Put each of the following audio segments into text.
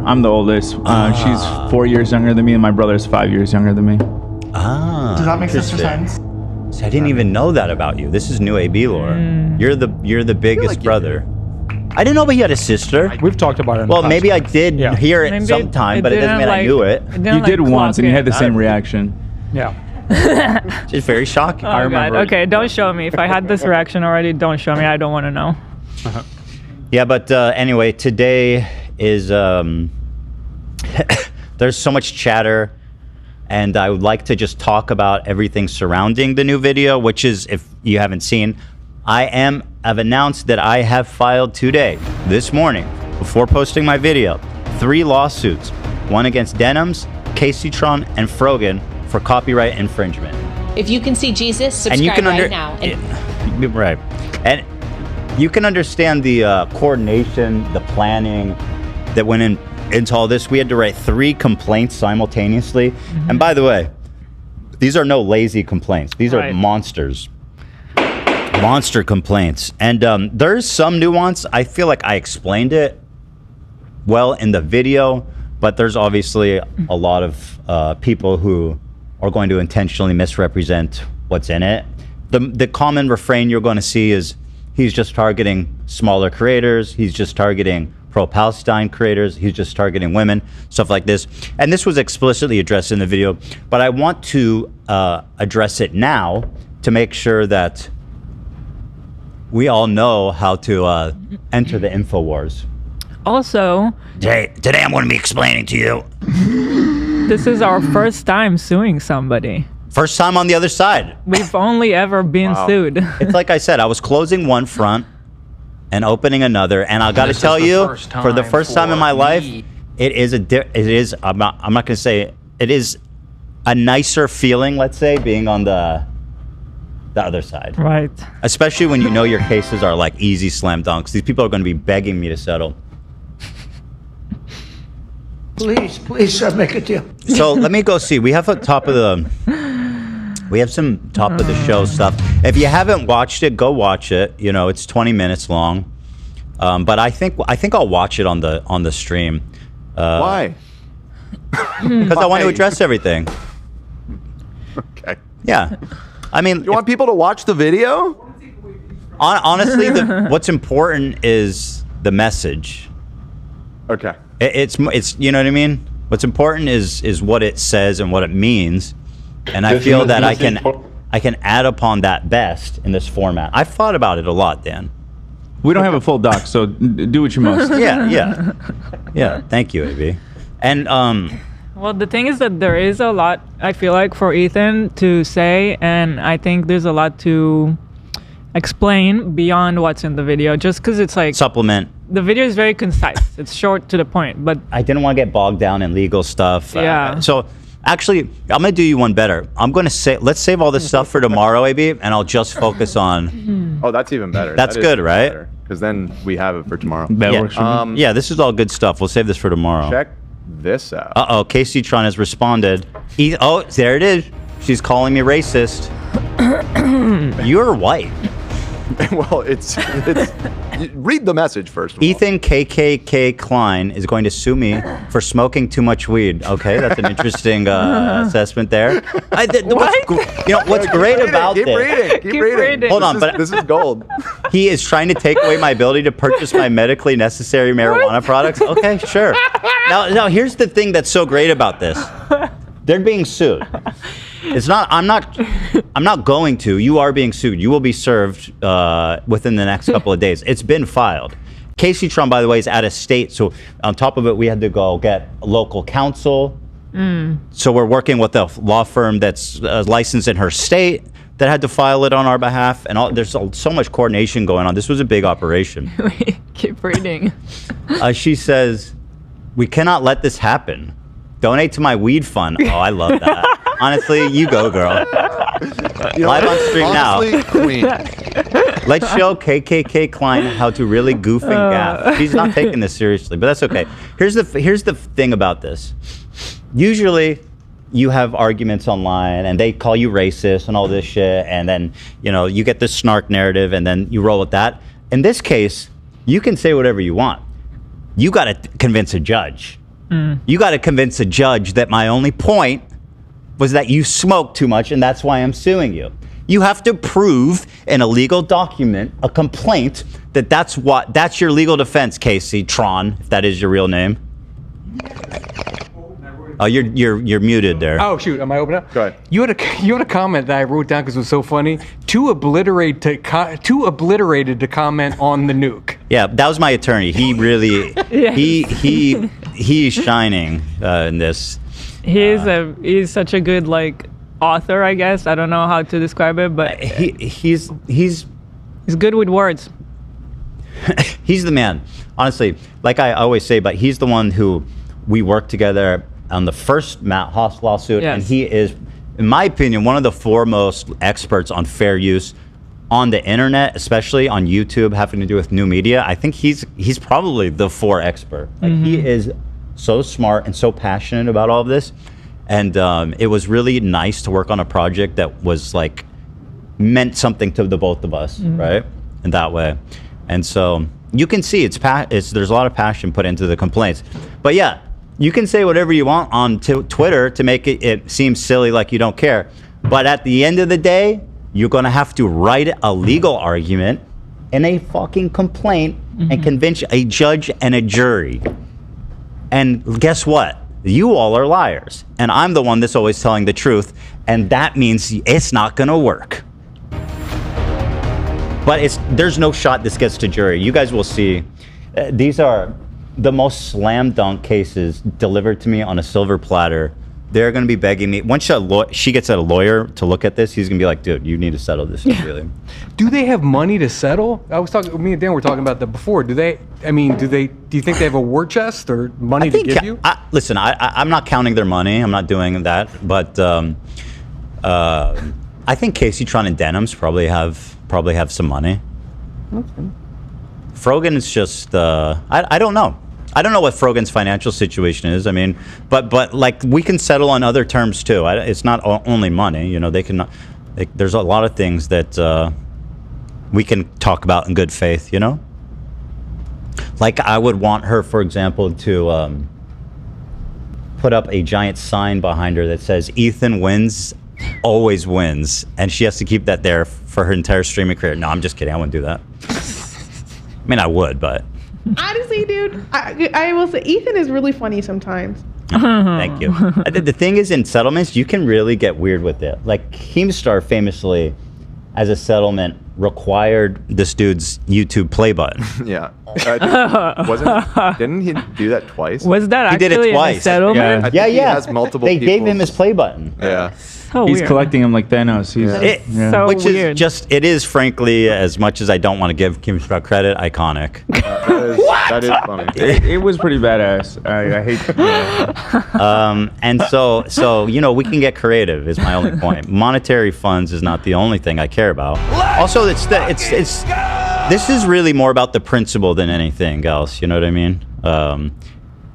I'm the oldest. She's 4 years younger than me, and my brother's 5 years younger than me. Ah, Does that make sister signs? So I didn't even know that about you. This is new AB lore. You're the biggest brother. I didn't know but you had a sister. We've talked about it. Well, maybe I did hear it Maybe sometime, but it doesn't mean I knew it. You did once, and you had the same reaction. Yeah. It's very shocking. Oh, I remember. God. Okay, don't show me. If I had this reaction already, don't show me. I don't want to know. Yeah, but anyway, today is there's so much chatter, and I would like to just talk about everything surrounding the new video, which is, if you haven't seen, I've announced that I have filed today, this morning, before posting my video, 3 lawsuits, one against Denims, Kaceytron, and Frogan for copyright infringement. If you can see Jesus, subscribe right now. Right. And you can understand the coordination, the planning that went into all this. We had to write 3 complaints simultaneously. And by the way, these are no lazy complaints. These are monsters. Monster complaints. And there's some nuance. I feel like I explained it well in the video, but there's obviously a lot of people who are going to intentionally misrepresent what's in it. The common refrain you're going to see is he's just targeting smaller creators. He's just targeting pro-Palestine creators. He's just targeting women, stuff like this. And this was explicitly addressed in the video, but I want to address it now to make sure that we all know how to enter the info wars. Also, today I'm going to be explaining to you. This is our first time suing somebody. First time on the other side. We've only ever been sued. It's like I said, I was closing one front and opening another, and I got to tell you, for the first time in my life, it is I'm not going to say it is a nicer feeling, let's say, being on the other side. Right. Especially when you know your cases are like easy slam dunks. These people are going to be begging me to settle. Please, make a deal. So let me go see. We have some top of the show stuff. If you haven't watched it, go watch it. You know, it's 20 minutes long. But I think I'll watch it on the stream. Why? Because I want to address everything. Okay. Yeah. I mean, you want people to watch the video? Honestly, what's important is the message. Okay. It's you know what I mean? What's important is what it says and what it means. And I feel that I can add upon that best in this format. I've thought about it a lot, Dan. We don't have a full doc, so do what you must. Yeah. Thank you, AB. And well, the thing is that there is a lot, I feel like, for Ethan to say, and I think there's a lot to explain beyond what's in the video, just because it's like supplement. The video is very concise. It's short to the point, but I didn't want to get bogged down in legal stuff. Yeah. So actually, I'm gonna do you one better. I'm gonna say, let's save all this stuff for tomorrow, AB, and I'll just focus on. Oh, that's even better. That's good, right? Because then we have it for tomorrow. That works for me. Yeah, this is all good stuff. We'll save this for tomorrow. Check this out. Uh-oh, CaseyTron has responded. Oh, there it is. She's calling me racist. You're white. Well, it's read the message first. Ethan KKK Klein is going to sue me for smoking too much weed. Okay, that's an interesting assessment there. What's great about this? Keep reading. Hold on, but this is gold. He is trying to take away my ability to purchase my medically necessary marijuana products. Okay, sure. Now here's the thing that's so great about this. They're being sued. It's not. I'm not going to. You are being sued. You will be served within the next couple of days. It's been filed. CaseyTron, by the way, is out of state, so on top of it, we had to go get local counsel. So we're working with a law firm that's licensed in her state that had to file it on our behalf, and there's so much coordination going on. This was a big operation. Keep reading. She says, "We cannot let this happen. Donate to my weed fund." Oh, I love that. Honestly, you go, girl. Live on stream now. Queen. Let's show KKK Klein how to really goof and gaff. She's not taking this seriously, but that's okay. Here's the thing about this. Usually, you have arguments online, and they call you racist and all this shit, and then you get this snark narrative, and then you roll with that. In this case, you can say whatever you want. You got to convince a judge. You got to convince a judge that my only point was that you smoked too much and that's why I'm suing you. You have to prove in a legal document, a complaint, that's your legal defense, Kaceytron, if that is your real name. Oh, you're muted there. Oh shoot, am I open up? Go ahead. You had a comment that I wrote down because it was so funny. Too obliterated to comment on the nuke. Yeah, that was my attorney. He really, he's shining in this. He's such a good like author, I guess. I don't know how to describe it, but he's good with words. He's the man. Honestly, like I always say, but he's the one who we worked together on the first Matt Haas lawsuit, and he is, in my opinion, one of the foremost experts on fair use on the internet, especially on YouTube, having to do with new media. I think he's probably the expert. Like he is so smart and so passionate about all of this, and it was really nice to work on a project that was like meant something to the both of us, right? In that way, and so you can see there's a lot of passion put into the complaints, but yeah. You can say whatever you want on Twitter to make it seem silly, like you don't care. But at the end of the day, you're going to have to write a legal argument in a fucking complaint and convince a judge and a jury. And guess what? You all are liars. And I'm the one that's always telling the truth. And that means it's not going to work. But there's no shot this gets to jury. You guys will see. These are the most slam dunk cases delivered to me on a silver platter. They're going to be begging me. Once she gets a lawyer to look at this, he's going to be like, dude, you need to settle this immediately. Do they have money to settle? I was talking, me and Dan were talking about that before. Do you think they have a war chest or money to give you? Listen, I'm not counting their money. I'm not doing that. But I think Kaceytron and Denims probably have some money. Okay. Frogan is just, I don't know. I don't know what Frogan's financial situation is. I mean, but like we can settle on other terms too. It's not only money. You know, there's a lot of things that we can talk about in good faith. You know, like I would want her, for example, to put up a giant sign behind her that says "Ethan wins, always wins," and she has to keep that there for her entire streaming career. No, I'm just kidding. I wouldn't do that. I mean, I would, but... Honestly, dude, I will say Ethan is really funny sometimes. Thank you. The thing is, in settlements, you can really get weird with it. Like, Keemstar famously, as a settlement, required this dude's YouTube play button. Yeah. Didn't he do that twice? Was that actually he did it twice. A settlement? Yeah. He has multiple They gave him his play button. Yeah. So he's weird. collecting them like Thanos. So which weird. is just, it is frankly, as much as I don't want to give Keemstar credit, iconic. That is funny. It was pretty badass. I hate and so you know, we can get creative is my only point. Monetary funds is not the only thing I care about. Also, this is really more about the principle than anything else, you know what I mean? And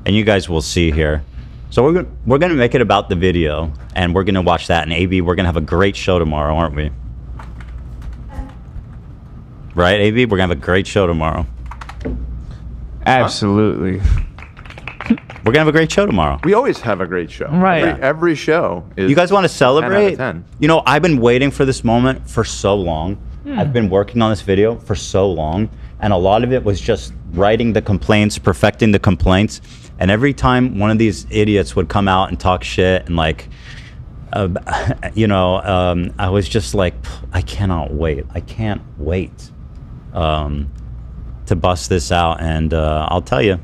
you guys will see here. So we're gonna make it about the video, and we're gonna watch that. And AB, we're gonna have a great show tomorrow, aren't we? Right, AB? We're gonna have a great show tomorrow. Absolutely. We're gonna have a great show tomorrow. We always have a great show. Right. Every show is. You guys want to celebrate? 10 out of 10. You know, I've been waiting for this moment for so long. I've been working on this video for so long, and a lot of it was just writing the complaints, perfecting the complaints. And every time one of these idiots would come out and talk shit and like, I was just like, I cannot wait. I can't wait to bust this out. And I'll tell you,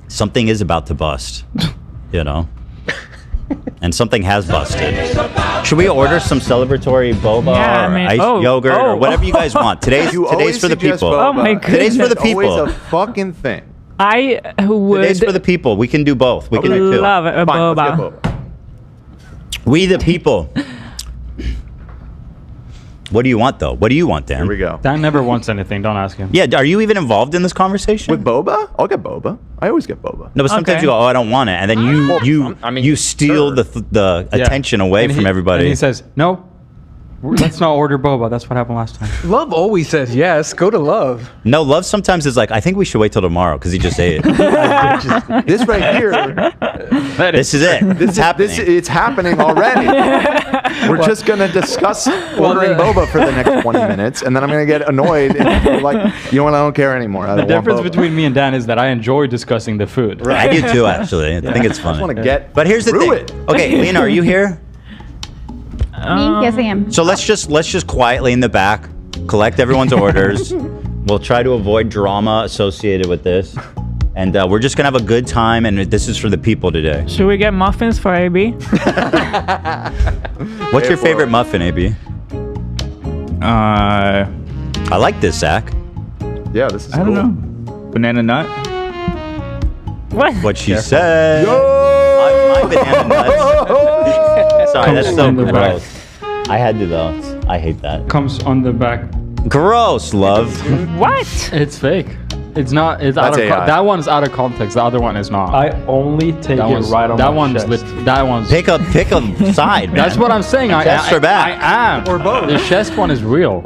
something is about to bust, you know? And something has busted. Should we order some celebratory boba or yogurt or whatever you guys want? Today's for the people. Oh my goodness. Today's for the people. Always a fucking thing. I would. Today's for the people. We can do both. We can do two. Love a Fine, let's get boba. boba. We the people. What do you want, though? What do you want, Dan? Here we go. Dan never wants anything. Don't ask him. Yeah, are you even involved in this conversation? With boba? I'll get boba. I always get boba. No, but sometimes you go, oh, I don't want it. And then you steal the attention away from everybody. And he says, no. Let's not order boba. That's what happened last time. Love always says yes. Go to Love. No, Love sometimes is like, I think we should wait till tomorrow because he just ate it. This right here, This is it. it's happening already. We're just gonna discuss ordering boba for the next 20 minutes, and then I'm gonna get annoyed and be like, you know what? I don't care anymore. I The don't want difference boba. between me and Dan is that I enjoy discussing the food. I do too, actually. I think it's I fun. just want to get. But here's the through thing. it. Okay, Lena, are you here? Yes, I am. So let's just quietly in the back collect everyone's orders. We'll try to avoid drama associated with this, and we're just gonna have a good time. And this is for the people today. Should we get muffins for AB? What's your favorite muffin, AB? I like this, Zach. Yeah, this is. I don't know. Banana nut. What? What she said. My banana nuts. Sorry, that's so on the back. gross. I had to though. I hate that. Comes on the back. Gross, Love. What? It's fake. It's not. It's out of. AI. That one's out of context. The other one is not. I only take that it one's right on that my one's chest. that one's. Pick a side, man. That's what I'm saying. Chest or back? I am. Or both. The chest one is real.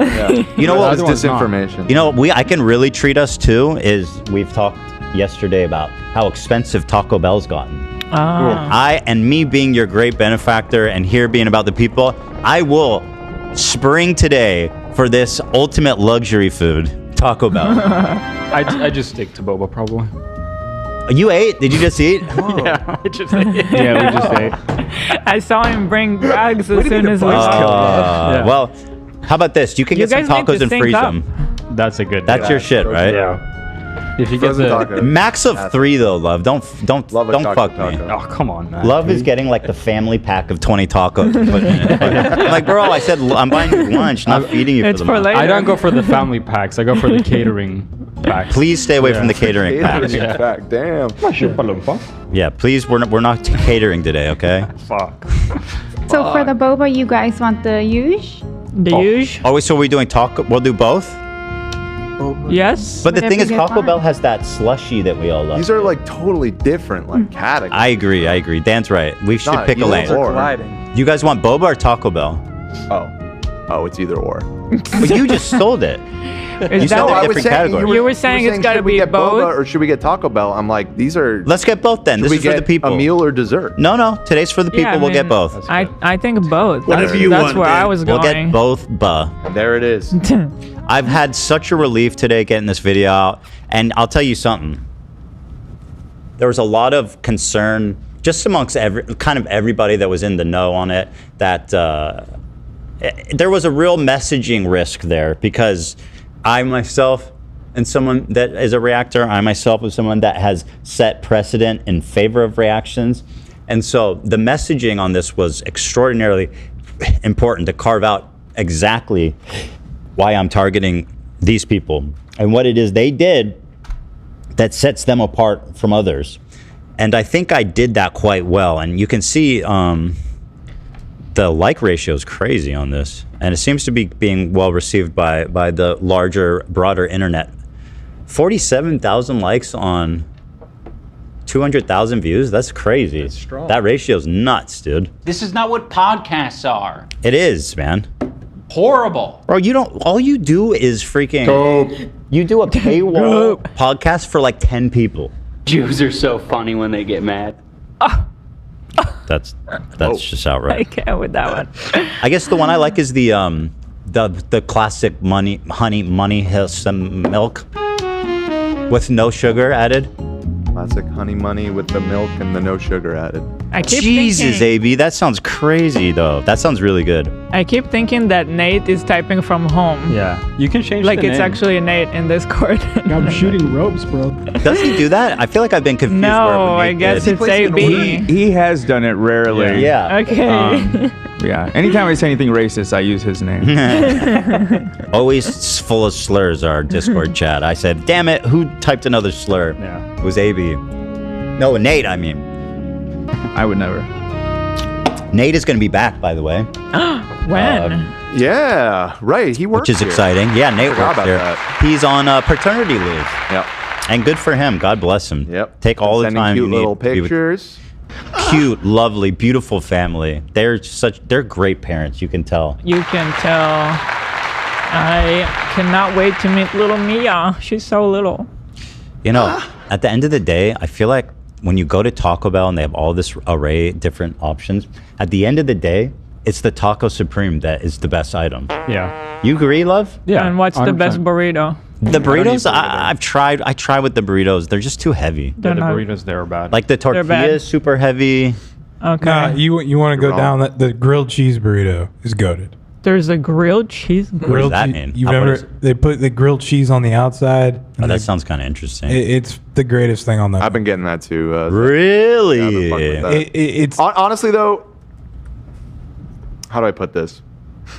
You know what? The other one's not. Disinformation. You know, I can really treat us too. Is we've talked yesterday about how expensive Taco Bell's gotten. And me being your great benefactor and here being about the people, I will spring today for this ultimate luxury food, Taco Bell. I just stick to boba probably. You ate? Did you just eat? Yeah, I just ate. Yeah, we just ate. I saw him bring bags as soon as we Yeah. Well, how about this? You can You get some guys need tacos to and sync freeze up. them. That's a good. That's your shit, right? Yeah. If you get Frozen the. taco. Max of 3 though, Love. Don't Love a fuck me. taco. Oh come on, man. Love is getting like the family pack of 20 tacos. I'm like, bro, I said I'm buying you lunch, not feeding you It's for the for month. later. I don't go for the family packs. I go for the catering packs. Please stay away from the catering packs. Catering back. Damn. Yeah, please. We're not catering today, okay? Fuck. So for the boba, you guys want the huge? The huge? Oh, wait, so we're doing taco? We'll do both. Yes. But the thing Whatever is, you Taco want. Bell has that slushy that we all love. These are like totally different, like categories. I agree. Dan's right. We should Not pick a either lane. or. You guys want boba or Taco Bell? Oh, it's either or. But you just sold it. Is You that said what- a different category. You were saying it's gotta should we be get both? boba or should we get Taco Bell? I'm like, these are. Let's get both then. Should This we is for get the people. a meal or dessert? No. Today's for the people. Yeah, I We'll get mean, both. I think both. Whatever that's, you that's want, where I dude. was We'll going. get both. There it is. I've had such a relief today getting this video out, and I'll tell you something. There was a lot of concern just amongst everybody that was in the know on it that there was a real messaging risk there because I myself and someone that is a reactor, I myself is someone that has set precedent in favor of reactions, and so the messaging on this was extraordinarily important to carve out exactly why I'm targeting these people and what it is they did that sets them apart from others. And I think I did that quite well. And you can see the like ratio is crazy on this. And it seems to be being well received by the larger, broader internet. 47,000 likes on 200,000 views. That's crazy. That's strong. That ratio is nuts, dude. This is not what podcasts are. It is, man. Horrible. Bro, all you do is freaking, you do a paywall podcast for like 10 people. Jews are so funny when they get mad. That's just outright. I can't with that one. I guess the one I like is the classic honey has some milk with no sugar added. Classic honey money with the milk and the no sugar added. I keep Jesus, thinking, AB, that sounds crazy though. That sounds really good. I keep thinking that Nate is typing from home. Yeah, you can change Like the it's name. actually Nate in Discord. I'm shooting ropes, bro. Does he do that? I feel like I've been confused. No, where I Nate guess did. it's AB. He has done it rarely. Yeah. Okay. Yeah. Anytime I say anything racist, I use his name. Always full of slurs, our Discord chat. I said, damn it, who typed another slur? Yeah. It was AB. No, Nate, I mean. I would never. Nate is going to be back, by the way. When? Yeah, right. He works Which is here. exciting. Yeah, Nate Forgot works about there. that. He's on paternity leave. Yep. And good for him. God bless him. Yep. Take all the Sending time cute you need. little to be with- pictures. cute, lovely, beautiful family. They're great parents. You can tell. You can tell. I cannot wait to meet little Mia. She's so little. You know, at the end of the day, I feel like when you go to Taco Bell and they have all this array of different options, at the end of the day, it's the Taco Supreme that is the best item. Yeah. You agree, love? Yeah. And what's the 100%. best burrito? The burritos, I've tried. I tried with the burritos. They're just too heavy. Yeah, the burritos, they're bad. Like the tortilla bad. is super heavy. Okay. Nah, you want to go down the grilled cheese burrito is goated. There's a grilled cheese burrito. What does that mean? You've never they put the grilled cheese on the outside. Oh, that sounds kind of interesting. It's the greatest thing on that. I've been getting that too. Really? Yeah, I've been fucking with that. It's honestly though. How do I put this?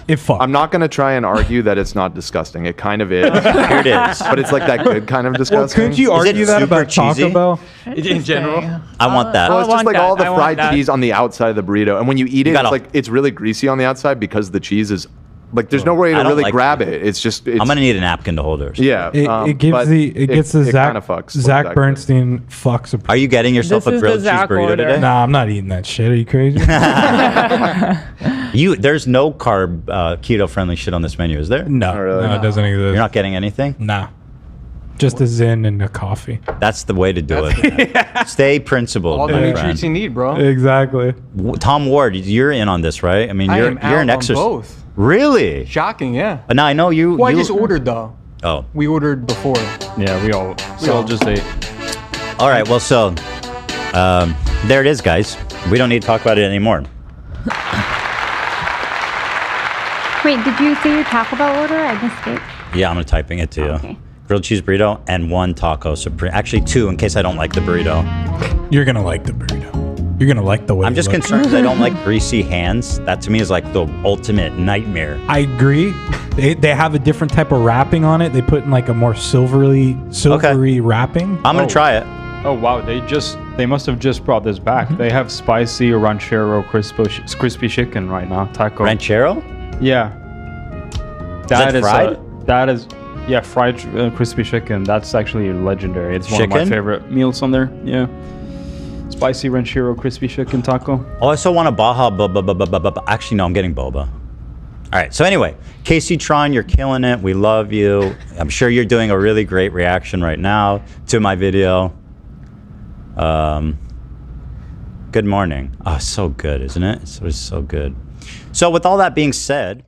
I'm not going to try and argue that it's not disgusting. It kind of is. Here it is. But it's like that good kind of well, disgusting. couldn't you argue that about cheesy? Taco Bell? In general? I want that. Well, it's just like all the fried that. cheese on the outside of the burrito, and when you eat it, it's like it's really greasy on the outside because the cheese is like there's no way to I don't really like grab it. It's just. I'm gonna need a napkin to hold her. Yeah, It gives but it gets the Zach kinda fucks. Zach Bernstein fucks. Are you getting yourself This a is the grilled cheese Zach burrito order. today? Nah, I'm not eating that shit. Are you crazy? There's no carb keto friendly shit on this menu, is there? No, no, it doesn't exist. You're not getting anything? Nah, just a Zen and a coffee. That's the way to do it. Stay principled, All the my nutrients friend. you need, bro. Exactly. Tom Ward, you're in on this, right? I mean, I you're am you're out an on exercise. both. Really? Shocking, yeah. Now I know you. Well, I you just ordered though. Oh. We ordered before. Yeah, we all just ate. All right. Well, so there it is, guys. We don't need to talk about it anymore. Wait, did you say your Taco Bell order? I missed it. Yeah, I'm typing it to you. Okay. Grilled cheese burrito and 1 taco supreme. Actually, 2 in case I don't like the burrito. You're gonna like the burrito. You're gonna like the way. I'm just concerned that I don't like greasy hands. That to me is like the ultimate nightmare. I agree. They have a different type of wrapping on it. They put in like a more silvery wrapping. I'm gonna try it. Oh wow, they must have just brought this back. They have spicy ranchero crispy chicken right now. Taco. Ranchero? Yeah. that fried? Yeah, fried crispy chicken. That's actually legendary. It's one of my Chicken? favorite meals on there. Yeah. Spicy ranchero crispy chicken taco. Oh, I also want a Baja. Actually, no, I'm getting boba. All right. So anyway, CaseyTron, you're killing it. We love you. I'm sure you're doing a really great reaction right now to my video. Good morning. Oh, so good, isn't it? It was so good. So with all that being said.